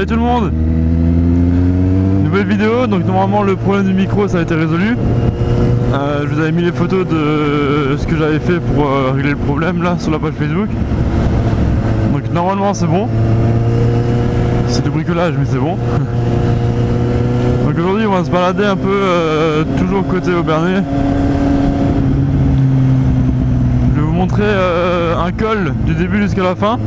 tout le monde. Nouvelle vidéo, donc normalement le problème du micro ça a été résolu. Je vous avais mis les photos de ce que j'avais fait pour régler le problème là sur la page Facebook. Donc normalement c'est bon. C'est du bricolage mais c'est bon. Donc aujourd'hui on va se balader un peu toujours côté Aubernais. Je vais vous montrer un col du début jusqu'à la fin.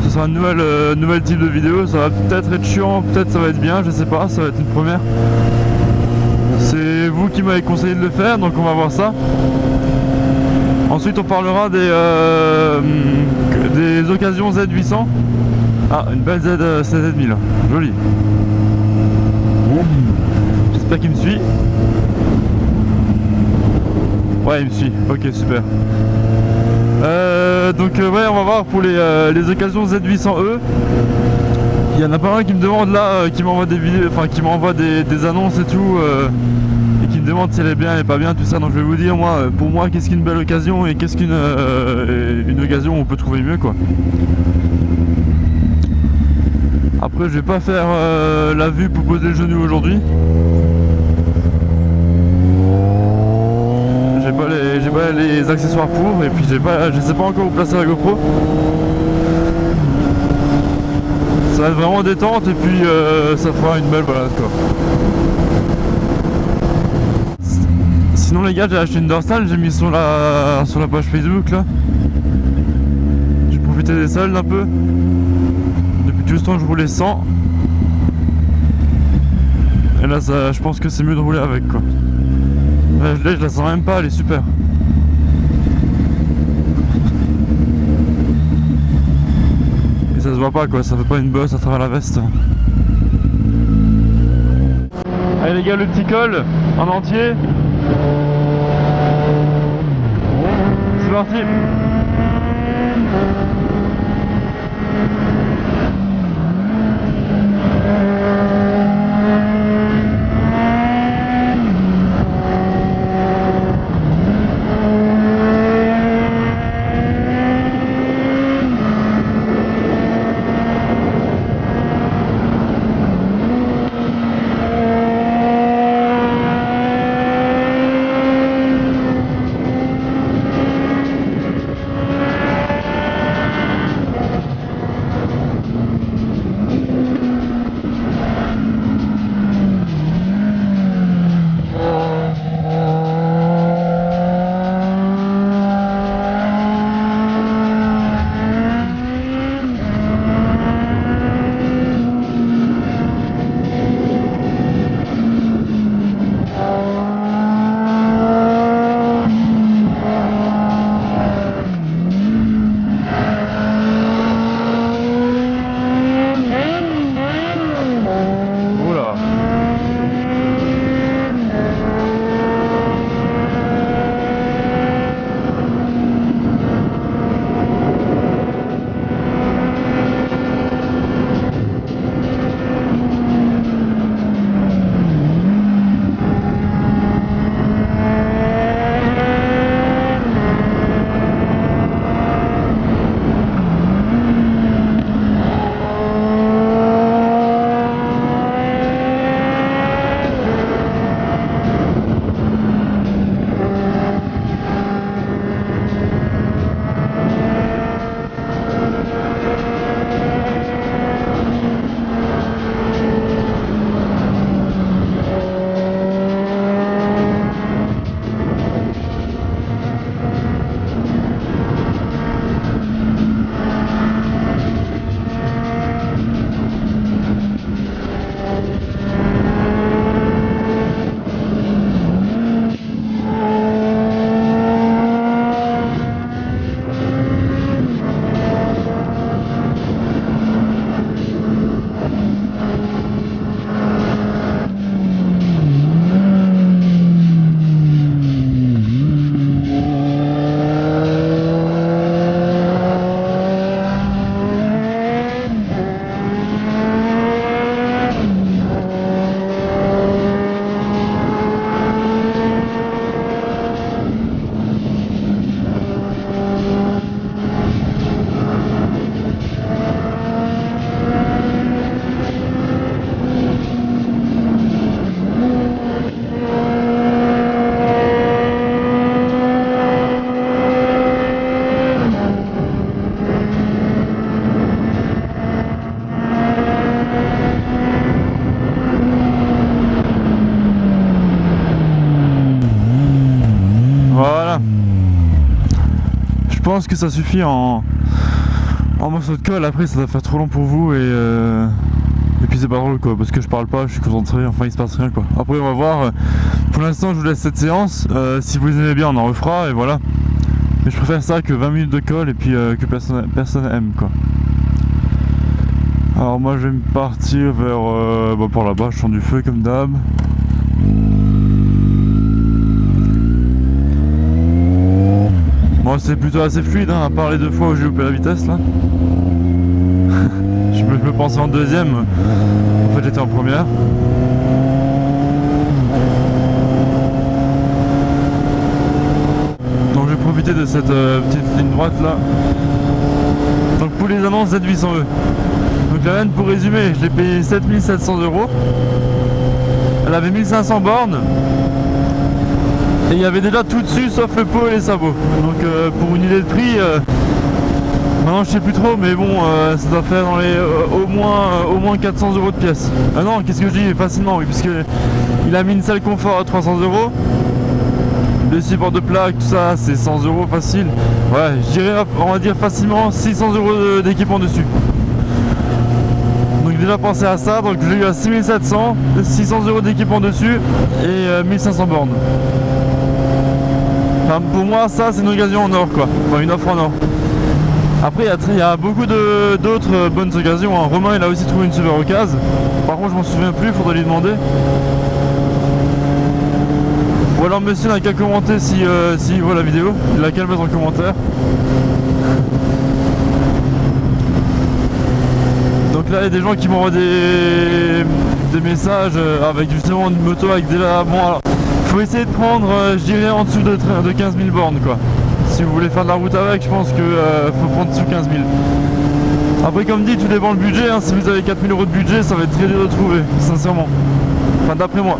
Ce sera une nouvelle type de vidéo, ça va peut-être être chiant, peut-être ça va être bien, je sais pas, ça va être une première. C'est vous qui m'avez conseillé de le faire, donc on va voir ça. Ensuite on parlera des occasions Z800. Ah, une belle Z1000, jolie. J'espère qu'il me suit. Ouais, il me suit, ok super. Donc ouais, on va voir pour les occasions Z800E. Il y en a pas un qui me demande là, qui m'envoie des vidéos, enfin qui m'envoie des annonces et tout, et qui me demande si elle est bien, elle est pas bien, tout ça. Donc je vais vous dire moi, pour moi, qu'est-ce qu'une belle occasion et qu'est-ce qu'une une occasion où on peut trouver mieux quoi. Après je vais pas faire la vue pour poser le genou aujourd'hui. J'ai pas les accessoires pour, et puis je sais pas encore où placer la GoPro. Ça va être vraiment détente et puis ça fera une belle balade quoi. Sinon les gars, j'ai acheté une dorsale, j'ai mis sur la page Facebook là. J'ai profité des soldes un peu. Depuis tout ce temps je roulais sans. Et là ça, je pense que c'est mieux de rouler avec quoi. Là, je la sens même pas, elle est super. Et ça se voit pas quoi, ça fait pas une bosse à travers la veste. Allez les gars, le petit col en entier. C'est parti. pense que ça suffit en morceau de colle. Après ça va faire trop long pour vous et puis c'est pas drôle quoi, parce que je parle pas, je suis concentré, enfin il se passe rien quoi. Après on va voir, pour l'instant je vous laisse cette séance, si vous aimez bien on en refera et voilà. Mais je préfère ça que 20 minutes de colle et puis que personne aime quoi. Alors moi je vais me partir vers par là-bas, je sens du feu comme d'hab. Bon c'est plutôt assez fluide hein, à part les 2 fois où j'ai loupé la vitesse là. je me pensais en deuxième, en fait j'étais en première. Donc je vais profiter de cette petite ligne droite là. Donc pour les annonces Z800E. Donc la reine, pour résumer, je l'ai payé 7700 €. Elle avait 1500 bornes. Et il y avait déjà tout dessus sauf le pot et les sabots. Donc pour une idée de prix, maintenant je sais plus trop, mais bon, ça doit faire dans les au moins 400 € de pièce. Ah non, qu'est-ce que je dis? Facilement, oui, puisque il a mis une salle confort à 300 €. Le support de plaque, tout ça, c'est 100 € facile. Ouais, je dirais, on va dire facilement 600 € d'équipement dessus. Donc déjà pensez à ça, donc j'ai eu à 6700, 600 € d'équipement dessus et 1500 bornes. Enfin, pour moi ça c'est une occasion en or quoi, enfin une offre en or. Après il y a beaucoup d'autres bonnes occasions, hein. Romain il a aussi trouvé une super occasion. Par contre je m'en souviens plus, il faudrait lui demander. Ou alors monsieur n'a qu'à commenter s'il voit la vidéo, il a qu'à le mettre en commentaire. Donc là il y a des gens qui m'envoient des messages avec justement une moto avec déjà... Bon alors, faut essayer de prendre je dirais en dessous de 15 000 bornes quoi. Si vous voulez faire de la route avec, je pense que faut prendre sous 15 000. Après comme dit, tout dépend le budget, hein. Si vous avez 4 000 € de budget, ça va être très dur de trouver, sincèrement. Enfin d'après moi.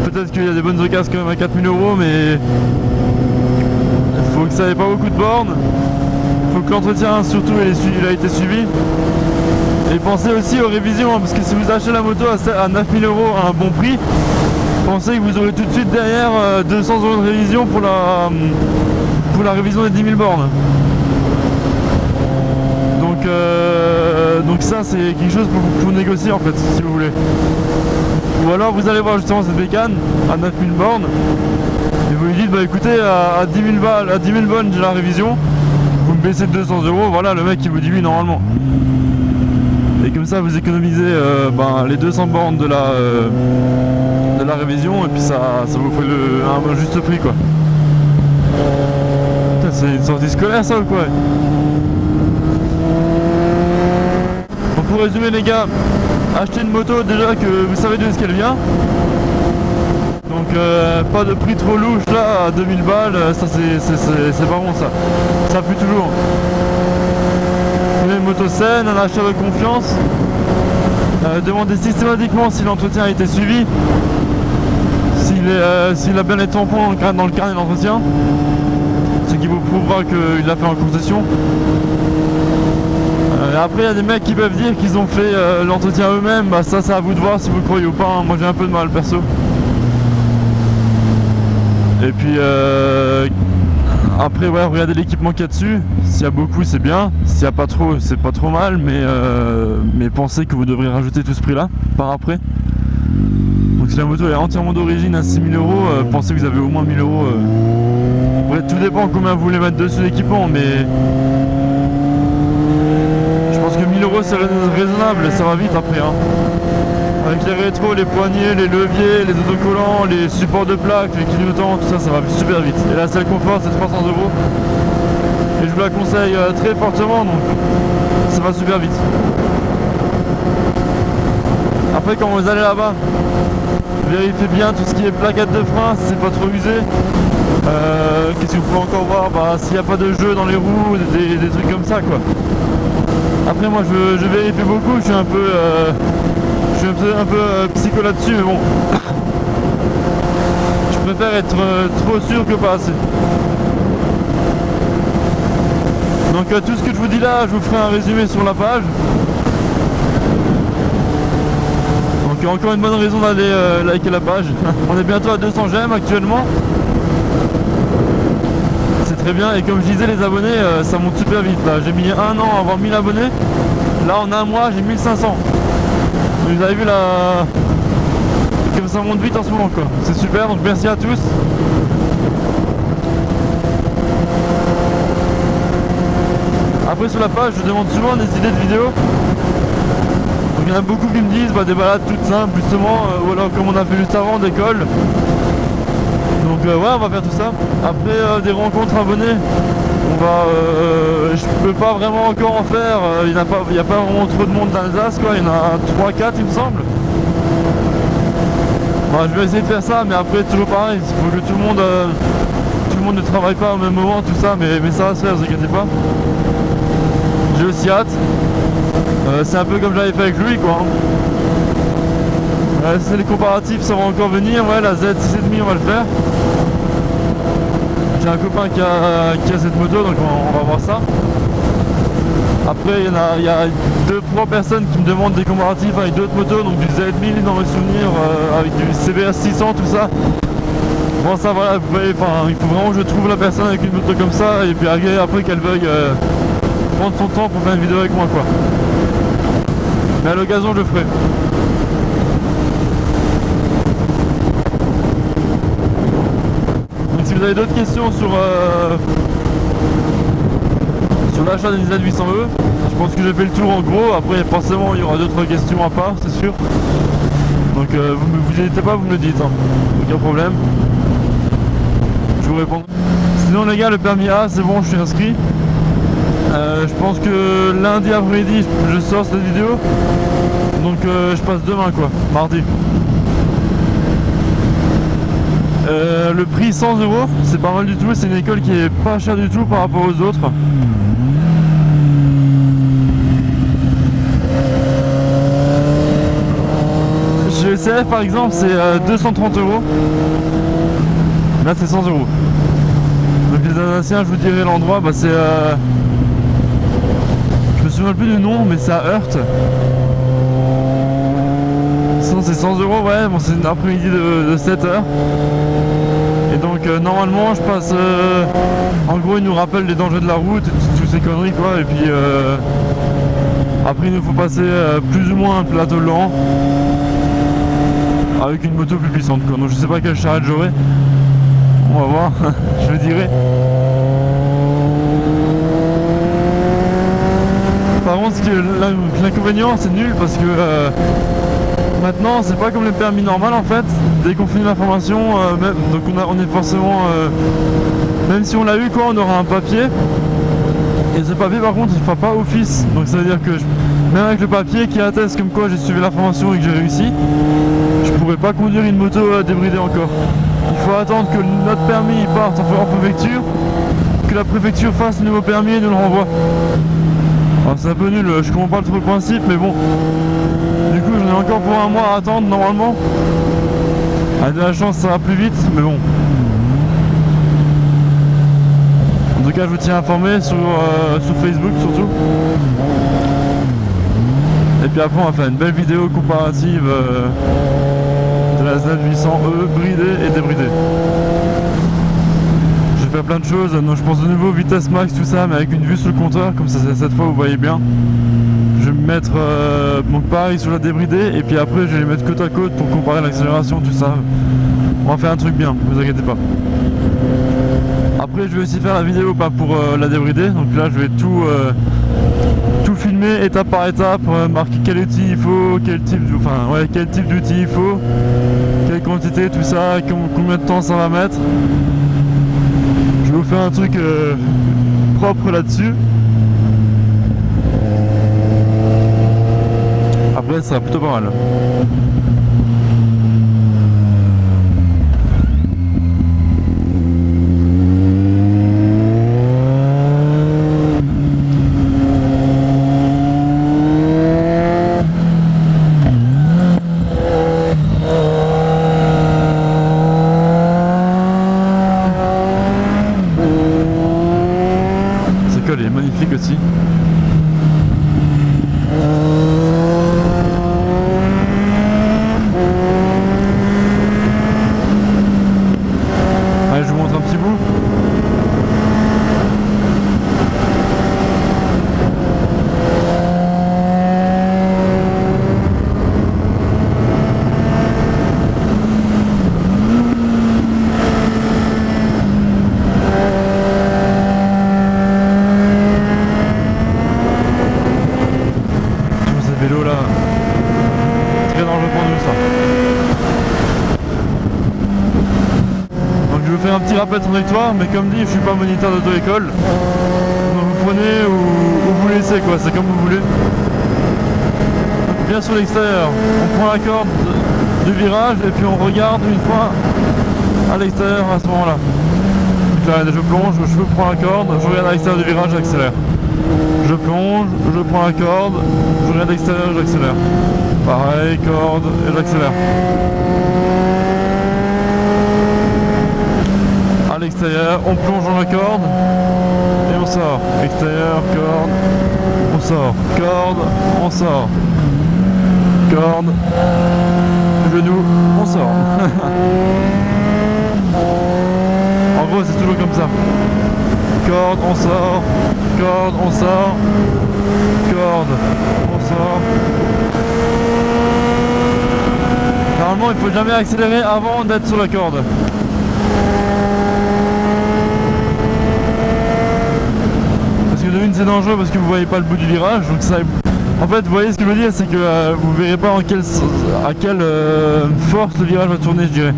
Peut-être qu'il y a des bonnes occasions quand même à 4 000 €, mais il faut que ça ait pas beaucoup de bornes. Il faut que l'entretien surtout il a été suivi. Et pensez aussi aux révisions, hein, parce que si vous achetez la moto à 9 000 € à un bon prix, pensez que vous aurez tout de suite derrière 200 € de révision pour la révision des 10 000 bornes. Donc ça c'est quelque chose pour négocier en fait, si vous voulez. Ou alors vous allez voir justement cette bécane à 9 000 bornes et vous lui dites bah écoutez à 10 000 balles, à 10 000 bornes j'ai la révision, vous me baissez de 200 €, voilà le mec il vous dit oui normalement. Et comme ça vous économisez les 200 bornes de la révision et puis ça vous fait un juste prix quoi. C'est une sortie scolaire ça ou quoi? Bon, pour résumer les gars, achetez une moto déjà que vous savez d'où est-ce qu'elle vient. Donc pas de prix trop louche là à 2000 balles, ça c'est pas bon ça. Ça pue toujours. Prenez une moto saine, un acheteur de confiance. Demandez systématiquement si l'entretien a été suivi. S'il a bien les tampons dans le carnet d'entretien. Ce qui vous prouvera qu'il l'a fait en concession. Après il y a des mecs qui peuvent dire qu'ils ont fait l'entretien eux-mêmes, bah ça c'est à vous de voir si vous le croyez ou pas, hein. Moi j'ai un peu de mal perso. Et puis après ouais, regardez l'équipement qu'il y a dessus, s'il y a beaucoup c'est bien, s'il n'y a pas trop c'est pas trop mal, mais pensez que vous devrez rajouter tout ce prix là par après. Donc si la moto est entièrement d'origine à 6 000 €, pensez que vous avez au moins 1 000 €. Ouais, tout dépend combien vous voulez mettre dessus l'équipement, mais je pense que 1 000 € c'est raisonnable et ça va vite après, hein. Avec les rétros, les poignées, les leviers, les autocollants, les supports de plaques, les clignotants, tout ça, ça va super vite. Et la selle confort c'est 300 €. Et je vous la conseille très fortement, donc ça va super vite. Après quand vous allez là-bas, vérifiez bien tout ce qui est plaquettes de frein, si c'est pas trop usé. Qu'est-ce que vous pouvez encore voir, s'il n'y a pas de jeu dans les roues, des trucs comme ça quoi. Après moi je vérifie beaucoup, je suis un peu psycho là-dessus, mais bon. Je préfère être trop sûr que pas assez. Donc tout ce que je vous dis là, je vous ferai un résumé sur la page. Donc encore une bonne raison d'aller liker la page. On est bientôt à 200 j'aime actuellement. C'est très bien. Et comme je disais, les abonnés, ça monte super vite. Là, j'ai mis 1 an à avoir 1000 abonnés. Là, en un mois, j'ai 1500. Donc, vous avez vu là, comme ça monte vite en ce moment, quoi. C'est super. Donc, merci à tous. Après, sur la page, je demande souvent des idées de vidéos. Donc, il y en a beaucoup qui me disent des balades toutes simples, justement, ou alors comme on a fait juste avant, d'école. Donc ouais, on va faire tout ça. Après des rencontres abonnés, on va, je peux pas vraiment encore en faire. Il n'y a pas vraiment trop de monde d'Alsace, quoi. Il y en a 3-4 il me semble. Bon, je vais essayer de faire ça, mais après toujours pareil. Il faut que tout le monde ne travaille pas au même moment, tout ça, mais ça va se faire, ne vous inquiétez pas. J'ai aussi hâte. C'est un peu comme j'avais fait avec lui, quoi. C'est les comparatifs, ça va encore venir. Ouais, la Z6,5 on va le faire. J'ai un copain qui a cette moto, donc on va voir ça. Après il y a 2-3 personnes qui me demandent des comparatifs avec d'autres motos, donc du Z1000 dans mes souvenirs, avec du CBR 600, tout ça. Bon, ça voilà, vous voyez, il faut vraiment que je trouve la personne avec une moto comme ça, et puis après qu'elle veuille prendre son temps pour faire une vidéo avec moi, quoi. Mais à l'occasion je le ferai. Donc si vous avez d'autres questions sur l'achat d'une Z800E, je pense que j'ai fait le tour en gros. Après forcément il y aura d'autres questions à part, c'est sûr. Donc vous n'hésitez pas, vous me le dites, hein. Aucun problème. Je vous réponds. Sinon les gars, le permis A c'est bon, je suis inscrit. Je pense que lundi après-midi je sors cette vidéo. Donc je passe demain, quoi, mardi. Le prix 100 €, c'est pas mal du tout, c'est une école qui est pas chère du tout par rapport aux autres. Chez ECF par exemple c'est 230 €. Là c'est 100 €. Donc les Alsaciens, je vous dirai l'endroit, c'est je me souviens plus du nom, mais c'est à Heurt. Sinon c'est 100 €, ouais, bon c'est une après-midi de 7 heures. Et donc normalement je passe, en gros il nous rappelle les dangers de la route, toutes ces conneries, quoi. Et puis après il nous faut passer plus ou moins un plateau lent avec une moto plus puissante, quoi. Donc je sais pas quelle charrette j'aurai. On va voir, je le dirai. Par contre l'inconvénient c'est nul parce que maintenant c'est pas comme le permis normal en fait. Dès qu'on finit la formation, donc on est forcément, même si on l'a eu, quoi, on aura un papier. Et ce papier par contre il fera pas office. Donc ça veut dire que même avec le papier qui atteste comme quoi j'ai suivi la formation et que j'ai réussi, je pourrais pas conduire une moto débridée encore. Il faut attendre que notre permis parte en préfecture, que la préfecture fasse le nouveau permis et nous le renvoie. C'est un peu nul, je comprends pas trop le principe, mais bon. Du coup j'en ai encore pour un mois à attendre normalement. Avec de la chance ça va plus vite, mais bon. En tout cas je vous tiens informé sur Facebook surtout. Et puis après on va faire une belle vidéo comparative de la Z800E bridée et débridée. Je vais faire plein de choses, donc je pense de nouveau vitesse max, tout ça, mais avec une vue sur le compteur, comme ça cette fois vous voyez bien. Je vais me mettre pareil sur la débridée, et puis après je vais les mettre côte à côte pour comparer l'accélération, tout ça. On va faire un truc bien, vous inquiétez pas. Après je vais aussi faire la vidéo pour la débridée, donc là je vais tout filmer étape par étape, marquer quel outil il faut, quel type d'outil il faut, quelle quantité, tout ça, combien de temps ça va mettre. Je vais vous faire un truc propre là-dessus. Après ça sera plutôt pas mal. Elle est magnifique aussi. Allez, je vous montre un petit bout. pas peut être une victoire, mais comme dit, je suis pas moniteur d'auto-école. Donc vous prenez ou vous laissez quoi, c'est comme vous voulez. Bien sur l'extérieur, on prend la corde du virage et puis on regarde une fois à l'extérieur à ce moment-là. Là, je plonge, je prends la corde, je regarde à l'extérieur du virage, j'accélère. Je plonge, je prends la corde, je regarde à l'extérieur, j'accélère. Pareil, corde et j'accélère. À l'extérieur, on plonge dans la corde et on sort. Extérieur, corde, on sort. Corde, on sort. Corde, genou, on sort. En gros, c'est toujours comme ça. Corde, on sort. Corde, on sort. Corde, on sort. Normalement, il faut jamais accélérer avant d'être sur la corde. Parce que de une, c'est dangereux parce que vous voyez pas le bout du virage. Donc ça, en fait, vous voyez ce que je veux dire, c'est que vous verrez pas à quelle force le virage va tourner, je dirais.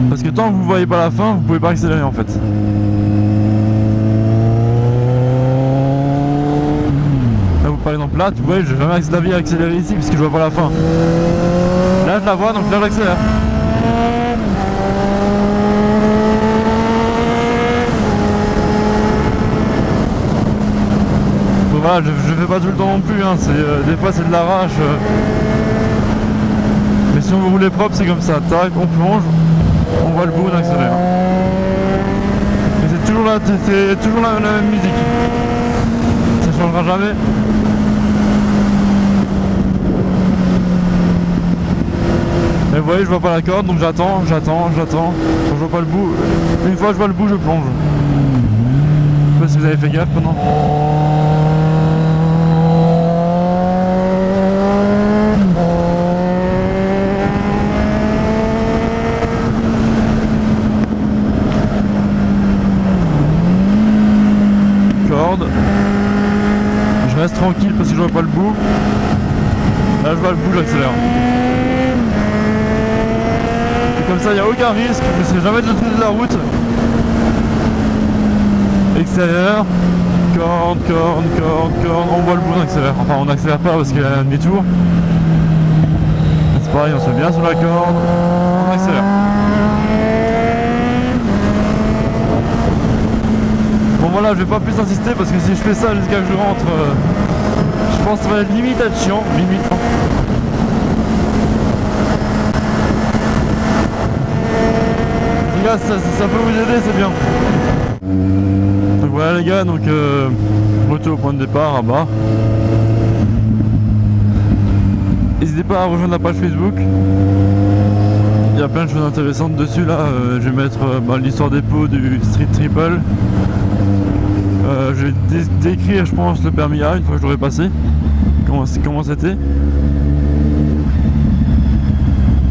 Parce que tant que vous voyez pas la fin, vous pouvez pas accélérer en fait. Là, par exemple, là, tu vois, j'ai jamais de la vie à accélérer ici parce que je vois pas la fin. Là, je la vois, donc là, j'accélère. Donc, voilà, je fais pas tout le temps non plus, hein. Des fois, c'est de l'arrache. Mais si on veut rouler propre, c'est comme ça. Tac, on plonge. On voit le bout, on accélère. Et c'est toujours la même musique. Ça changera jamais. Mais vous voyez, je vois pas la corde, donc j'attends. Quand je vois pas le bout, une fois que je vois le bout, je plonge. Je sais pas si vous avez fait gaffe pendant. Je reste tranquille parce que je vois pas le bout. Là je vois le bout, j'accélère. Et comme ça il n'y a aucun risque, je ne serai jamais de l'autre côté de la route. Extérieur, corde, on voit le bout, on accélère. Enfin on n'accélère pas parce qu'il y a un demi-tour. C'est pareil, on se met bien sur la corde, on accélère. Bon voilà, je vais pas plus insister parce que si je fais ça jusqu'à que je rentre, je pense que ça va être limite être chiant, limite. Les gars, ça peut vous aider, c'est bien. Donc voilà les gars, donc retour au point de départ à bas. N'hésitez pas à rejoindre la page Facebook. Il y a plein de choses intéressantes dessus là. Je vais mettre l'histoire des pots du Street Triple. Je vais décrire, je pense, le permis A une fois que je l'aurai passé. Comment c'était.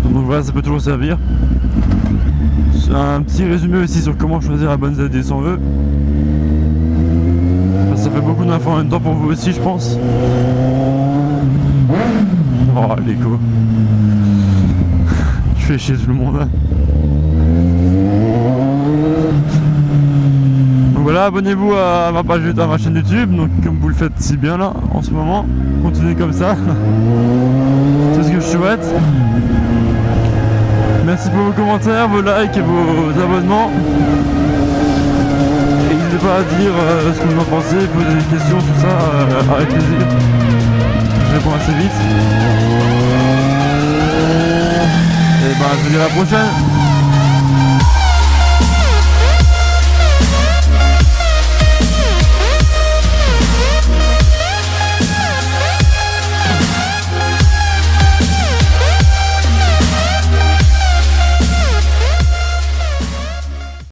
Donc voilà, ça peut toujours servir. Un petit résumé aussi sur comment choisir la bonne ZD si on veut. Ça fait beaucoup d'infos en même temps pour vous aussi, je pense. Oh, l'écho. Je fais chier tout le monde. Donc voilà, abonnez-vous à ma page, à ma chaîne YouTube, donc comme vous le faites si bien là en ce moment. Continuez comme ça. C'est ce que je souhaite. Merci pour vos commentaires, vos likes et vos abonnements. Et n'hésitez pas à dire ce que vous en pensez, poser des questions, tout ça, avec plaisir. Je réponds assez vite. Et je vous dis à la prochaine.